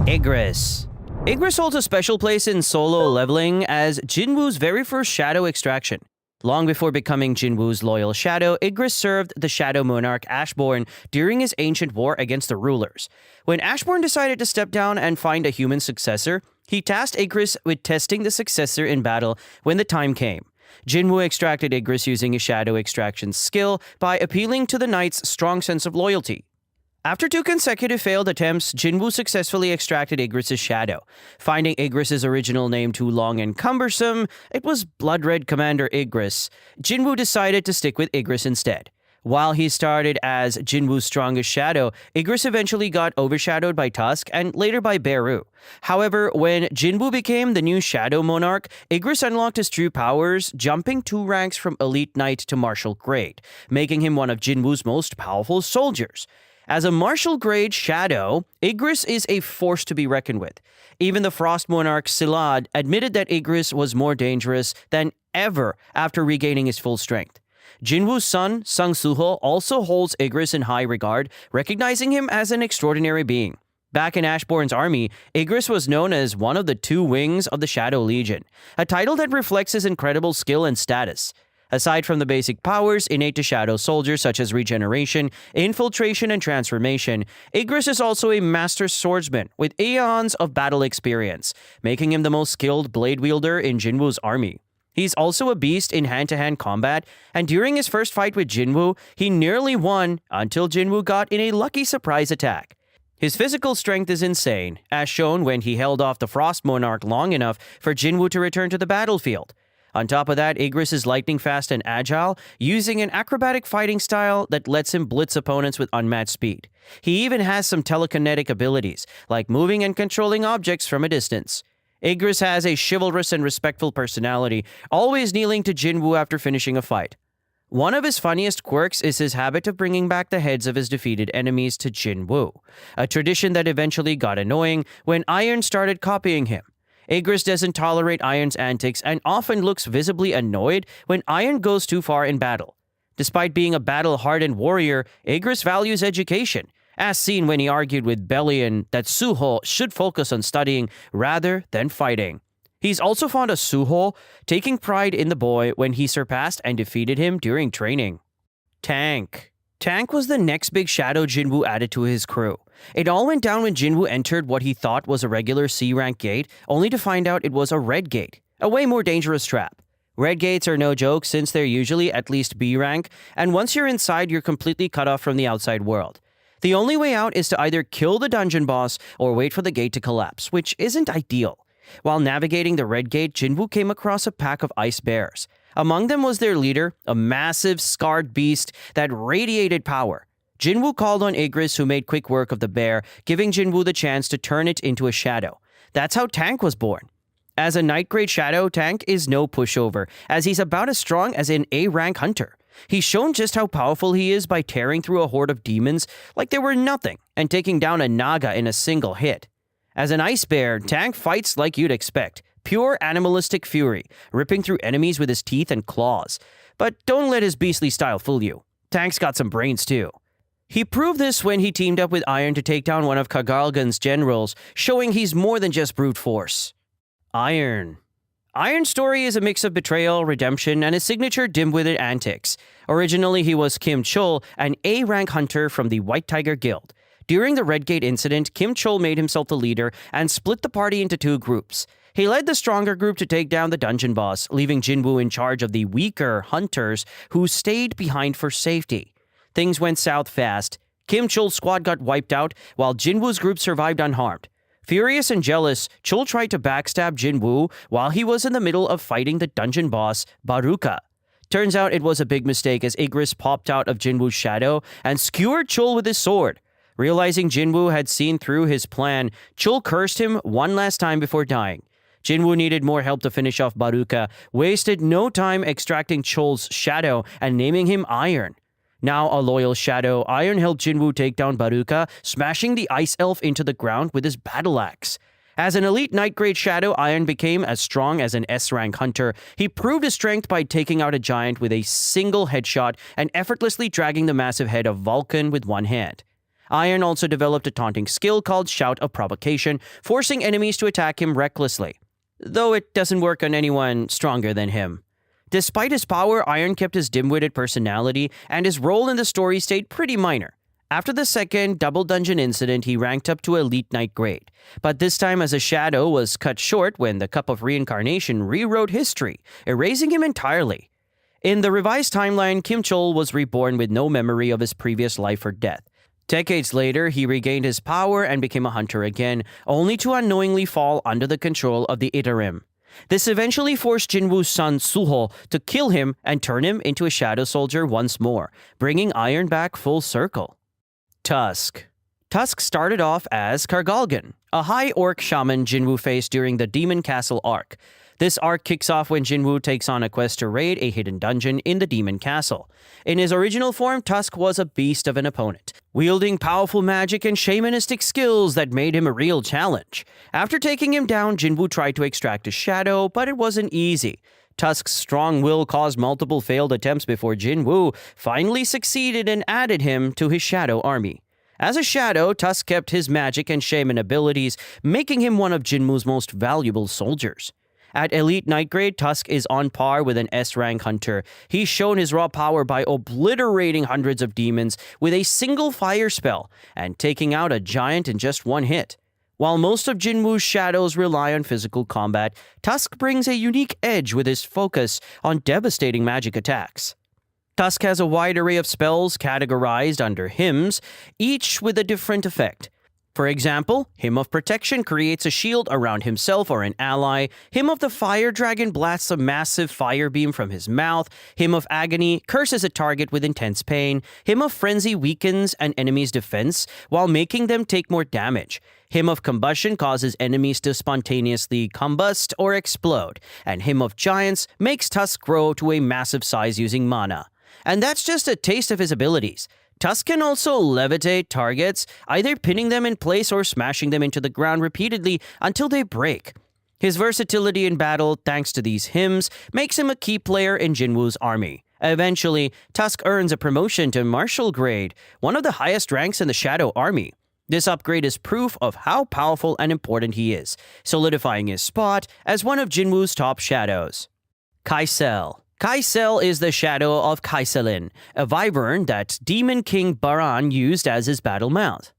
Igris. Igris holds a special place in solo leveling as Jinwoo's very first shadow extraction. Long before becoming Jinwoo's loyal shadow, Igris served the Shadow Monarch Ashborn during his ancient war against the rulers. When Ashborn decided to step down and find a human successor, he tasked Igris with testing the successor in battle when the time came. Jinwoo extracted Igris using his shadow extraction skill by appealing to the knight's strong sense of loyalty. After 2 consecutive failed attempts, Jinwoo successfully extracted Igris' shadow. Finding Igris' original name too long and cumbersome, it was Blood Red Commander Igris. Jinwoo decided to stick with Igris instead. While he started as Jinwoo's strongest shadow, Igris eventually got overshadowed by Tusk and later by Beru. However, when Jinwoo became the new Shadow Monarch, Igris unlocked his true powers, jumping 2 ranks from Elite Knight to Martial Grade, making him one of Jinwoo's most powerful soldiers. As a martial grade shadow, Igris is a force to be reckoned with. Even the Frost Monarch Silad admitted that Igris was more dangerous than ever after regaining his full strength. Jinwoo's son, Sung Suho, also holds Igris in high regard, recognizing him as an extraordinary being. Back in Ashborn's army, Igris was known as one of the 2 wings of the Shadow Legion, a title that reflects his incredible skill and status. Aside from the basic powers innate to Shadow soldiers such as regeneration, infiltration, and transformation, Igris is also a master swordsman with eons of battle experience, making him the most skilled blade wielder in Jinwoo's army. He's also a beast in hand-to-hand combat, and during his first fight with Jinwoo, he nearly won until Jinwoo got in a lucky surprise attack. His physical strength is insane, as shown when he held off the Frost Monarch long enough for Jinwoo to return to the battlefield. On top of that, Igris is lightning fast and agile, using an acrobatic fighting style that lets him blitz opponents with unmatched speed. He even has some telekinetic abilities, like moving and controlling objects from a distance. Igris has a chivalrous and respectful personality, always kneeling to Jinwoo after finishing a fight. One of his funniest quirks is his habit of bringing back the heads of his defeated enemies to Jinwoo, a tradition that eventually got annoying when Iron started copying him. Igris doesn't tolerate Iron's antics and often looks visibly annoyed when Iron goes too far in battle. Despite being a battle-hardened warrior, Igris values education, as seen when he argued with Bellion that Suho should focus on studying rather than fighting. He's also fond of Suho, taking pride in the boy when he surpassed and defeated him during training. Tank. Tank was the next big shadow Jinwoo added to his crew. It all went down when Jinwoo entered what he thought was a regular C-rank gate, only to find out it was a red gate, a way more dangerous trap. Red gates are no joke since they're usually at least B rank, and once you're inside, you're completely cut off from the outside world. The only way out is to either kill the dungeon boss or wait for the gate to collapse, which isn't ideal. While navigating the red gate, Jinwoo came across a pack of ice bears. Among them was their leader, a massive, scarred beast that radiated power. Jinwoo called on Igris, who made quick work of the bear, giving Jinwoo the chance to turn it into a shadow. That's how Tank was born. As a Night-grade shadow, Tank is no pushover, as he's about as strong as an A-rank hunter. He's shown just how powerful he is by tearing through a horde of demons like they were nothing and taking down a Naga in a single hit. As an ice bear, Tank fights like you'd expect. Pure animalistic fury, ripping through enemies with his teeth and claws. But don't let his beastly style fool you. Tank's got some brains too. He proved this when he teamed up with Iron to take down one of Kagalgan's generals, showing he's more than just brute force. Iron. Iron's story is a mix of betrayal, redemption, and his signature dim-witted antics. Originally, he was Kim Chol, an A-rank hunter from the White Tiger Guild. During the Red Gate incident, Kim Chol made himself the leader and split the party into 2 groups. He led the stronger group to take down the dungeon boss, leaving Jinwoo in charge of the weaker hunters who stayed behind for safety. Things went south fast. Kim Chol's squad got wiped out, while Jinwoo's group survived unharmed. Furious and jealous, Chol tried to backstab Jinwoo while he was in the middle of fighting the dungeon boss, Baruka. Turns out it was a big mistake as Igris popped out of Jinwoo's shadow and skewered Chol with his sword. Realizing Jinwoo had seen through his plan, Chol cursed him one last time before dying. Jinwoo needed more help to finish off Baruka, wasted no time extracting Chol's shadow and naming him Iron. Now a loyal shadow, Iron helped Jinwoo take down Baruka, smashing the ice elf into the ground with his battle axe. As an elite Night-grade shadow, Iron became as strong as an S-rank hunter. He proved his strength by taking out a giant with a single headshot and effortlessly dragging the massive head of Vulcan with one hand. Iron also developed a taunting skill called Shout of Provocation, forcing enemies to attack him recklessly, though it doesn't work on anyone stronger than him. Despite his power, Iron kept his dim-witted personality, and his role in the story stayed pretty minor. After the second Double Dungeon incident, he ranked up to Elite Knight grade, but this time as a shadow was cut short when the Cup of Reincarnation rewrote history, erasing him entirely. In the revised timeline, Kim Chol was reborn with no memory of his previous life or death. Decades later, he regained his power and became a hunter again, only to unknowingly fall under the control of the Itarim. This eventually forced Jinwoo's son Suho to kill him and turn him into a shadow soldier once more, bringing Iron back full circle. Tusk. Tusk started off as Kargalgan, a high orc shaman Jinwoo faced during the Demon Castle arc. This arc kicks off when Jinwoo takes on a quest to raid a hidden dungeon in the Demon Castle. In his original form, Tusk was a beast of an opponent, wielding powerful magic and shamanistic skills that made him a real challenge. After taking him down, Jinwoo tried to extract his shadow, but it wasn't easy. Tusk's strong will caused multiple failed attempts before Jinwoo finally succeeded and added him to his shadow army. As a shadow, Tusk kept his magic and shaman abilities, making him one of Jinwoo's most valuable soldiers. At Elite Knight grade, Tusk is on par with an S-rank hunter. He's shown his raw power by obliterating hundreds of demons with a single fire spell and taking out a giant in just one hit. While most of Jinwoo's shadows rely on physical combat, Tusk brings a unique edge with his focus on devastating magic attacks. Tusk has a wide array of spells categorized under hymns, each with a different effect. For example, Hymn of Protection creates a shield around himself or an ally. Hymn of the Fire Dragon blasts a massive fire beam from his mouth. Hymn of Agony curses a target with intense pain. Hymn of Frenzy weakens an enemy's defense while making them take more damage. Hymn of Combustion causes enemies to spontaneously combust or explode. And Hymn of Giants makes Tusk grow to a massive size using mana. And that's just a taste of his abilities. Tusk can also levitate targets, either pinning them in place or smashing them into the ground repeatedly until they break. His versatility in battle, thanks to these hymns, makes him a key player in Jinwoo's army. Eventually, Tusk earns a promotion to Martial grade, one of the highest ranks in the Shadow Army. This upgrade is proof of how powerful and important he is, solidifying his spot as one of Jinwoo's top shadows. Kaisel. Kaisel is the shadow of Kaiselin, a wyvern that Demon King Baran used as his battle mount.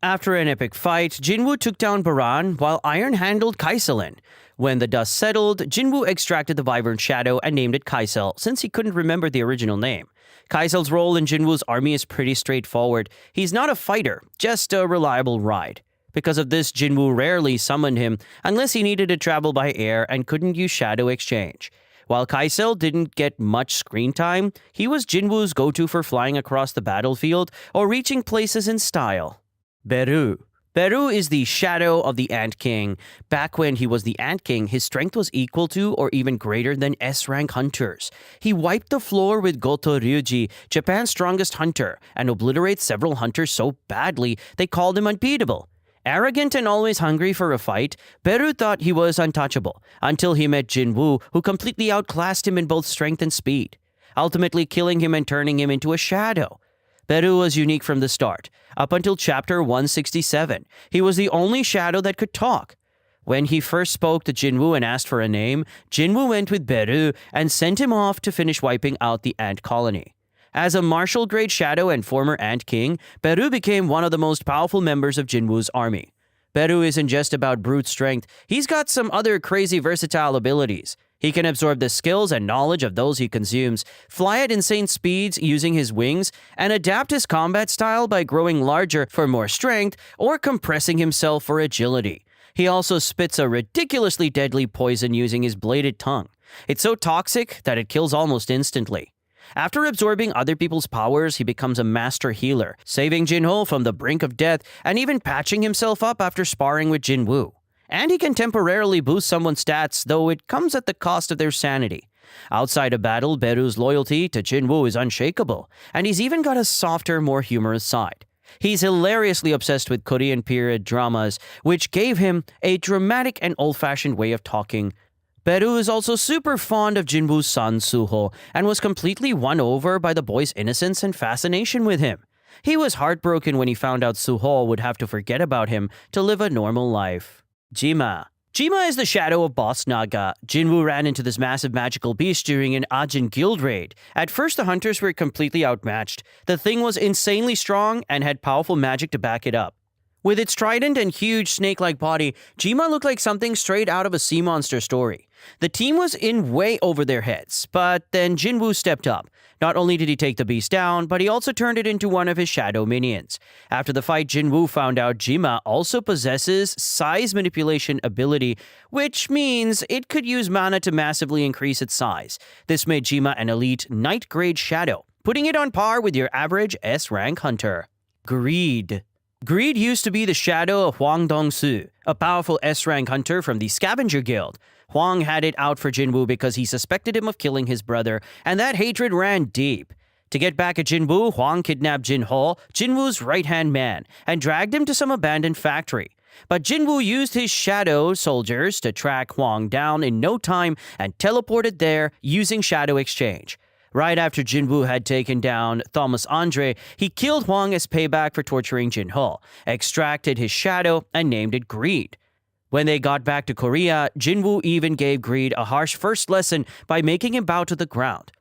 After an epic fight, Jinwoo took down Baran while Iron handled Kaiselin. When the dust settled, Jinwoo extracted the wyvern shadow and named it Kaisel since he couldn't remember the original name. Kaisel's role in Jinwoo's army is pretty straightforward. He's not a fighter, just a reliable ride. Because of this, Jinwoo rarely summoned him unless he needed to travel by air and couldn't use shadow exchange. While Kaisel didn't get much screen time, he was Jinwoo's go-to for flying across the battlefield or reaching places in style. Beru. Beru is the shadow of the Ant King. Back when he was the Ant King, his strength was equal to or even greater than S-rank hunters. He wiped the floor with Goto Ryuji, Japan's strongest hunter, and obliterated several hunters so badly they called him unbeatable. Arrogant and always hungry for a fight, Beru thought he was untouchable, until he met Jinwoo, who completely outclassed him in both strength and speed, ultimately killing him and turning him into a shadow. Beru was unique from the start. Up until chapter 167, he was the only shadow that could talk. When he first spoke to Jinwoo and asked for a name, Jinwoo went with Beru and sent him off to finish wiping out the ant colony. As a martial grade shadow and former Ant King, Beru became one of the most powerful members of Jinwoo's army. Beru isn't just about brute strength, he's got some other crazy versatile abilities. He can absorb the skills and knowledge of those he consumes, fly at insane speeds using his wings, and adapt his combat style by growing larger for more strength or compressing himself for agility. He also spits a ridiculously deadly poison using his bladed tongue. It's so toxic that it kills almost instantly. After absorbing other people's powers, he becomes a master healer, saving Jinho from the brink of death and even patching himself up after sparring with Jinwoo. And he can temporarily boost someone's stats, though it comes at the cost of their sanity. Outside of battle, Beru's loyalty to Jinwoo is unshakable, and he's even got a softer, more humorous side. He's hilariously obsessed with Korean period dramas, which gave him a dramatic and old-fashioned way of talking. Beru is also super fond of Jinwoo's son, Suho, and was completely won over by the boy's innocence and fascination with him. He was heartbroken when he found out Suho would have to forget about him to live a normal life. Jima. Jima is the shadow of Boss Naga. Jinwoo ran into this massive magical beast during an Ajin guild raid. At first, the hunters were completely outmatched. The thing was insanely strong and had powerful magic to back it up. With its trident and huge snake-like body, Jima looked like something straight out of a sea monster story. The team was in way over their heads, but then Jinwoo stepped up. Not only did he take the beast down, but he also turned it into one of his shadow minions. After the fight, Jinwoo found out Jima also possesses size manipulation ability, which means it could use mana to massively increase its size. This made Jima an elite Knight-grade shadow, putting it on par with your average S-rank hunter. Greed. Greed used to be the shadow of Hwang Dong-soo, a powerful S-rank hunter from the Scavenger Guild. Hwang had it out for Jinwoo because he suspected him of killing his brother, and that hatred ran deep. To get back at Jinwoo, Hwang kidnapped Jin-ho, Jinwoo's right-hand man, and dragged him to some abandoned factory. But Jinwoo used his shadow soldiers to track Hwang down in no time and teleported there using shadow exchange. Right after Jinwoo had taken down Thomas Andre, he killed Hwang as payback for torturing Jin-ho, extracted his shadow, and named it Greed. When they got back to Korea, Jinwoo even gave Greed a harsh first lesson by making him bow to the ground.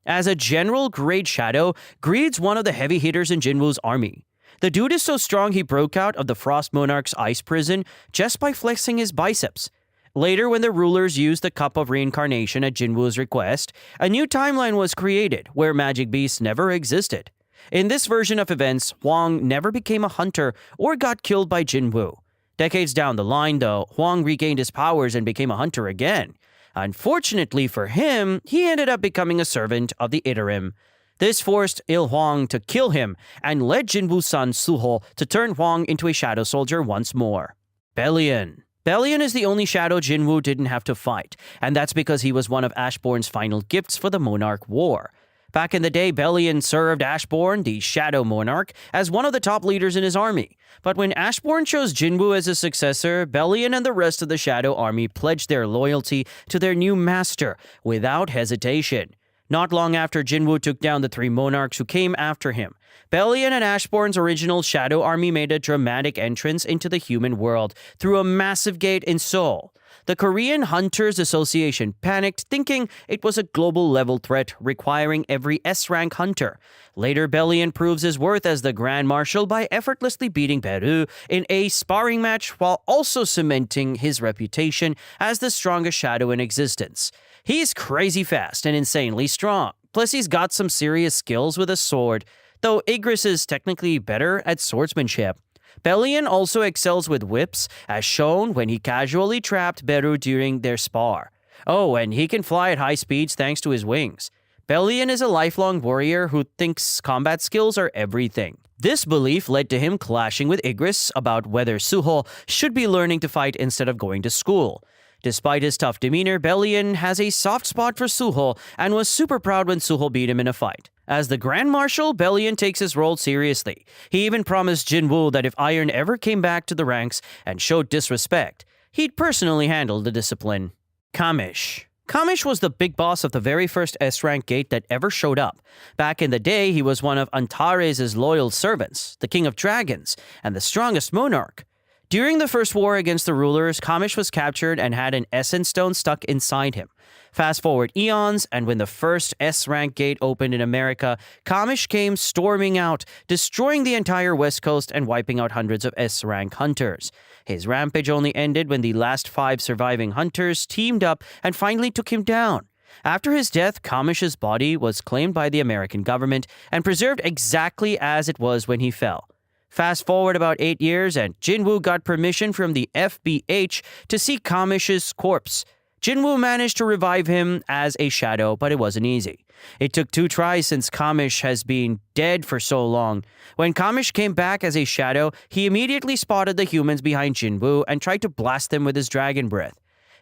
As a general grade shadow, Greed's one of the heavy hitters in Jinwoo's army. The dude is so strong he broke out of the Frost Monarch's ice prison just by flexing his biceps. Later, when the rulers used the Cup of Reincarnation at Jinwoo's request, a new timeline was created where magic beasts never existed. In this version of events, Hwang never became a hunter or got killed by Jinwoo. Decades down the line, though, Hwang regained his powers and became a hunter again. Unfortunately for him, he ended up becoming a servant of the Itarim. This forced Il Hwang to kill him and led Jinwoo's son Suho to turn Hwang into a shadow soldier once more. Bellion. Bellion is the only shadow Jinwoo didn't have to fight, and that's because he was one of Ashbourne's final gifts for the Monarch War. Back in the day, Bellion served Ashbourne, the Shadow Monarch, as one of the top leaders in his army. But when Ashbourne chose Jinwoo as his successor, Bellion and the rest of the Shadow Army pledged their loyalty to their new master without hesitation. Not long after Jinwoo took down the three monarchs who came after him, Bellion and Ashbourne's original Shadow Army made a dramatic entrance into the human world through a massive gate in Seoul. The Korean Hunters Association panicked, thinking it was a global-level threat requiring every S-rank hunter. Later, Bellion proves his worth as the Grand Marshal by effortlessly beating Peru in a sparring match while also cementing his reputation as the strongest shadow in existence. He's crazy fast and insanely strong. Plus, he's got some serious skills with a sword, though Igris is technically better at swordsmanship. Bellion also excels with whips, as shown when he casually trapped Beru during their spar. Oh, and he can fly at high speeds thanks to his wings. Bellion is a lifelong warrior who thinks combat skills are everything. This belief led to him clashing with Igris about whether Suho should be learning to fight instead of going to school. Despite his tough demeanor, Bellion has a soft spot for Suho and was super proud when Suho beat him in a fight. As the Grand Marshal, Bellion takes his role seriously. He even promised Jinwoo that if Iron ever came back to the ranks and showed disrespect, he'd personally handle the discipline. Kamish. Kamish was the big boss of the very first S-rank gate that ever showed up. Back in the day, he was one of Antares' loyal servants, the King of Dragons, and the strongest monarch. During the first war against the rulers, Kamish was captured and had an essence stone stuck inside him. Fast forward eons, and when the first S-rank gate opened in America, Kamish came storming out, destroying the entire West Coast and wiping out hundreds of S-rank hunters. His rampage only ended when the last 5 surviving hunters teamed up and finally took him down. After his death, Kamish's body was claimed by the American government and preserved exactly as it was when he fell. Fast forward about 8 years, and Jinwoo got permission from the FBH to see Kamish's corpse. Jinwoo managed to revive him as a shadow, but it wasn't easy. It took 2 tries since Kamish has been dead for so long. When Kamish came back as a shadow, he immediately spotted the humans behind Jinwoo and tried to blast them with his dragon breath.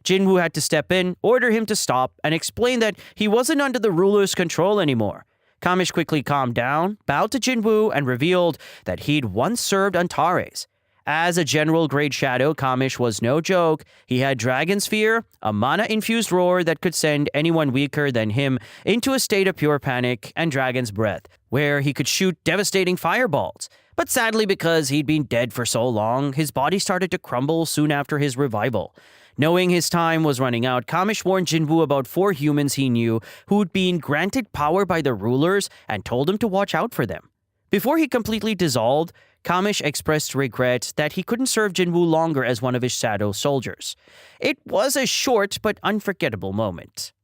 Jinwoo had to step in, order him to stop, and explain that he wasn't under the ruler's control anymore. Kamish quickly calmed down, bowed to Jinwoo, and revealed that he'd once served Antares. As a general-grade shadow, Kamish was no joke. He had Dragon Sphere, a mana-infused roar that could send anyone weaker than him into a state of pure panic, and Dragon's Breath, where he could shoot devastating fireballs. But sadly, because he'd been dead for so long, his body started to crumble soon after his revival. Knowing his time was running out, Kamish warned Jinwoo about 4 humans he knew who'd been granted power by the rulers and told him to watch out for them. Before he completely dissolved, Kamish expressed regret that he couldn't serve Jinwoo longer as one of his shadow soldiers. It was a short but unforgettable moment.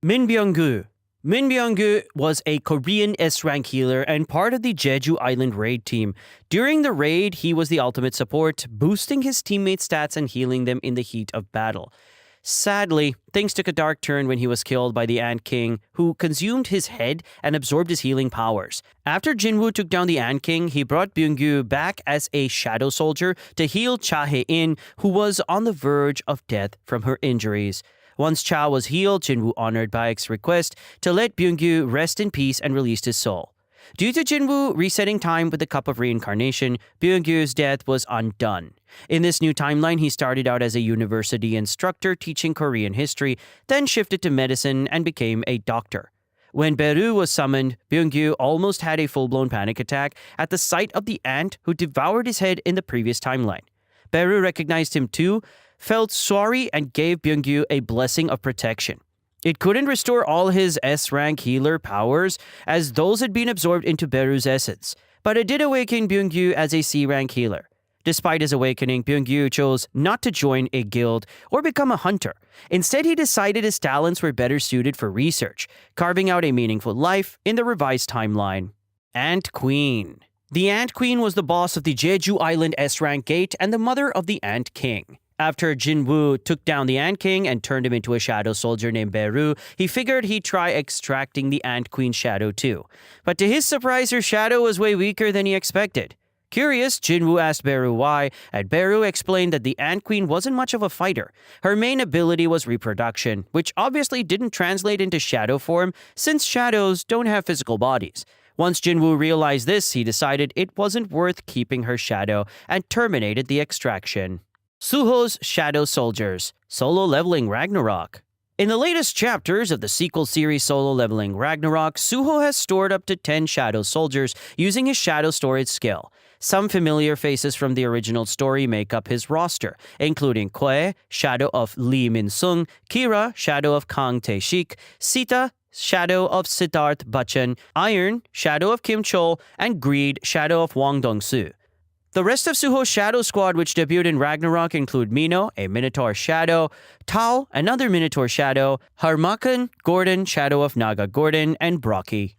Min Byung-gu. Min Byung-gu was a Korean S-rank healer and part of the Jeju Island raid team. During the raid, he was the ultimate support, boosting his teammates' stats and healing them in the heat of battle. Sadly, things took a dark turn when he was killed by the Ant King, who consumed his head and absorbed his healing powers. After Jinwoo took down the Ant King, he brought Byung-gu back as a shadow soldier to heal Cha Hae-in, who was on the verge of death from her injuries. Once Cha was healed, Jinwoo honored Baek's request to let Byung-gu rest in peace and released his soul. Due to Jinwoo resetting time with the Cup of Reincarnation, Byung-gu's death was undone. In this new timeline, he started out as a university instructor teaching Korean history, then shifted to medicine and became a doctor. When Beru was summoned, Byung-gu almost had a full-blown panic attack at the sight of the ant who devoured his head in the previous timeline. Beru recognized him too, felt sorry, and gave Byung-gu a blessing of protection. It couldn't restore all his S-rank healer powers, as those had been absorbed into Beru's essence, but it did awaken Byung-gu as a C-rank healer. Despite his awakening, Byung-gu chose not to join a guild or become a hunter. Instead, he decided his talents were better suited for research, carving out a meaningful life in the revised timeline. Ant Queen. The Ant Queen was the boss of the Jeju Island S-rank gate and the mother of the Ant King. After Jinwoo took down the Ant King and turned him into a shadow soldier named Beru, he figured he'd try extracting the Ant Queen's shadow too. But to his surprise, her shadow was way weaker than he expected. Curious, Jinwoo asked Beru why, and Beru explained that the Ant Queen wasn't much of a fighter. Her main ability was reproduction, which obviously didn't translate into shadow form since shadows don't have physical bodies. Once Jinwoo realized this, he decided it wasn't worth keeping her shadow and terminated the extraction. Suho's Shadow Soldiers, Solo Leveling Ragnarok. In the latest chapters of the sequel series Solo Leveling Ragnarok, Suho has stored up to 10 Shadow Soldiers using his Shadow Storage skill. Some familiar faces from the original story make up his roster, including Kwe, Shadow of Lee Min-sung, Kira, Shadow of Kang Tae-shik, Sita, Shadow of Siddharth Bachchan, Iron, Shadow of Kim Chol, and Greed, Shadow of Wang Dong-soo. The rest of Suho's Shadow Squad, which debuted in Ragnarok, include Mino, a Minotaur Shadow, Tao, another Minotaur Shadow, Harmakan, Gordon, Shadow of Naga Gordon, and Brocky.